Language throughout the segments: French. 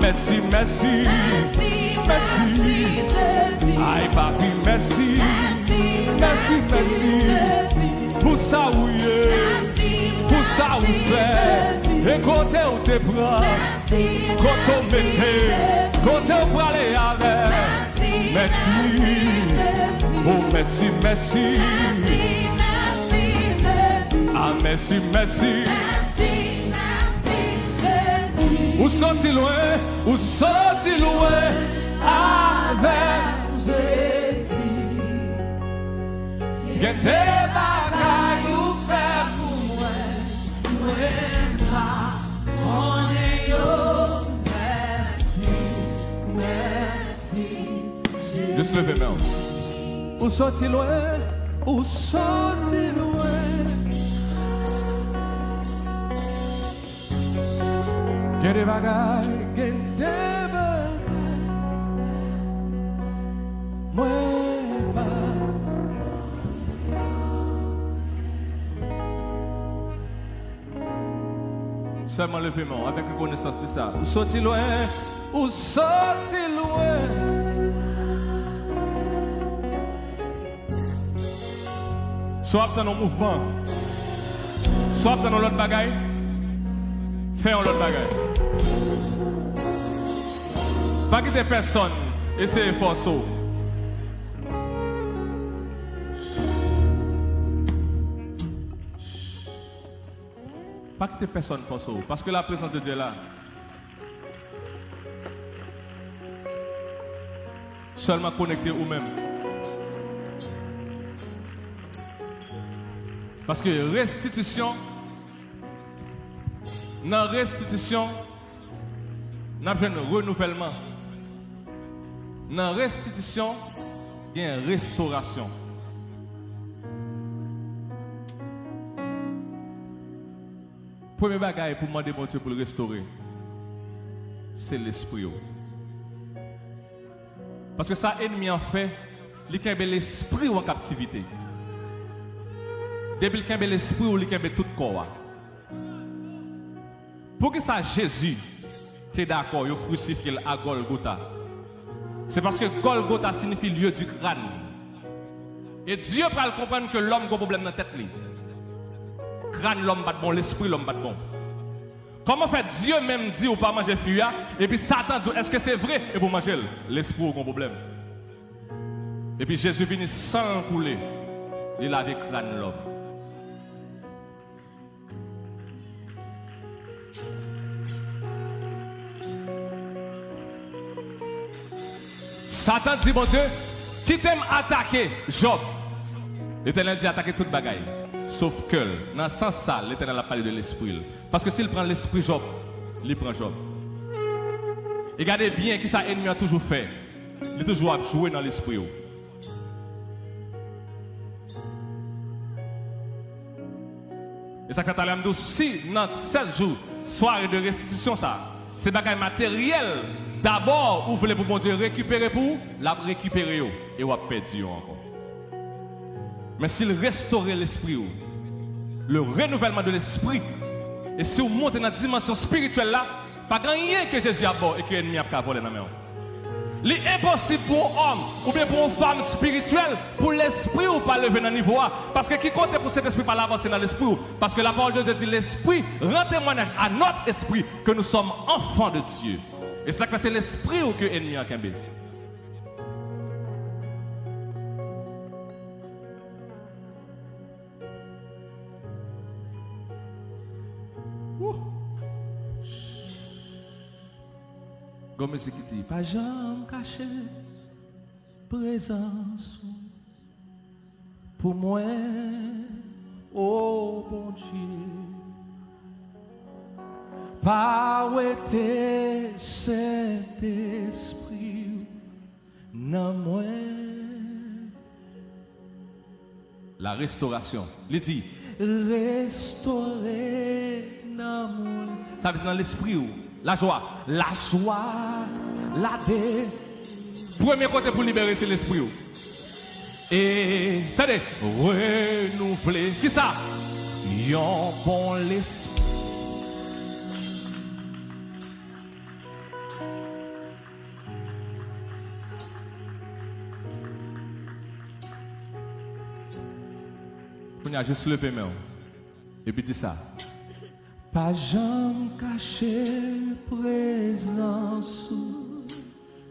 merci, merci. Merci, Jésus. Aïe, papi, merci. Merci, merci. Pour ça, oui. Pour ça, oui, fait. Et côté où te prends. Côté où mettez. Côté où pour aller avec. Merci. Oh, merci, merci. Ah, merci, merci. Où sont-ils loin? Où sont-ils loin? Avec Jésus. Il y a des bagailles ou faire pour moi. Moi, pas. On est yo. Merci. Juste levez main. Où sont-ils loin? Où sont-ils loin? Get it bagaille, get it bagaille. Moi pas. Seulement levez main avec reconnaissance de ça. Où sont-ils loin? Où sont-ils loin? Soit dans nos mouvements, soit dans l'autre bagaille, faisons l'autre bagaille. Pas quitter personne, essayez forcer. Pas quitter personne forcer, parce que la présence de Dieu est là. Seulement connecter vous-même. Parce que restitution, dans restitution, nous avons un renouvellement. Dans restitution, il y a une restauration. Premier bagage pour demander mon Dieu pour le restaurer, c'est l'esprit. Parce que ça, ennemi en fait, il y a l'esprit en captivité. Depuis qu'il y a l'esprit, il y a tout le corps. Pour que ça, Jésus, tu es d'accord, il crucifié à Golgotha. C'est parce que Golgotha signifie lieu du crâne. Et Dieu va comprendre que l'homme a un problème dans la tête. Crâne, l'homme bat bon, l'esprit, l'homme bat bon. Comment fait Dieu même dit ou pas manger fuya, et puis Satan dit, est-ce que c'est vrai? Et pour manger, l'esprit a un problème. Et puis Jésus vient sans couler, il a le crâne l'homme. Satan dit, mon Dieu, qui t'aime attaquer Job? L'Éternel dit attaquer toute bagaille. Sauf que, dans ce sens ça, l'Éternel a parlé de l'esprit. Parce que s'il prend l'esprit Job, il prend Job. Et regardez bien qui ça ennemi a toujours fait. Il a toujours joué dans l'esprit. Et ça, quand on dit, si dans 7 jours, soirée de restitution, ça, c'est bagaille matériel. D'abord, vous voulez pour mon Dieu récupérer pour la récupérer et vous perdu encore. Mais s'il restaure l'esprit, le renouvellement de l'esprit, et si vous montez dans la dimension spirituelle là, pas rien que Jésus a bord et que l'ennemi a volé dans la main. Il est impossible pour un homme ou bien pour une femme spirituelle, pour l'esprit ou pas lever dans le niveau. Parce que qui compte pour cet esprit pas l'avancer dans l'esprit? Parce que la parole de Dieu dit l'esprit rend témoignage à notre esprit que nous sommes enfants de Dieu. Et c'est ça que c'est l'esprit ou que l'ennemi a kembé. Comme musique qui dit, pas jamais caché, présence pour moi, oh bon Dieu. Pas où était cet esprit, non moi. La restauration, il dit, restaurer, non moi. Ça veut dire dans l'esprit, la joie, la paix. Premier côté pour libérer, c'est l'esprit. Et, attendez, renouveler. Qui ça? Yon bon l'esprit. On a juste levé main. Et puis dis ça. Pas jamais caché présence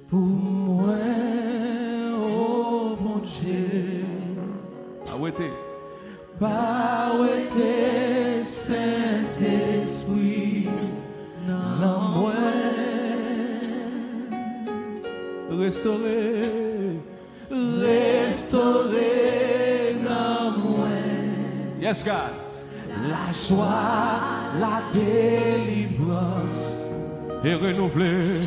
pour moi, oh bon Dieu. Ah ouais, pas ouais, Saint-Esprit, non moi. Restaurer, non moi. Yes, God. La joie, la délivrance et renouveler.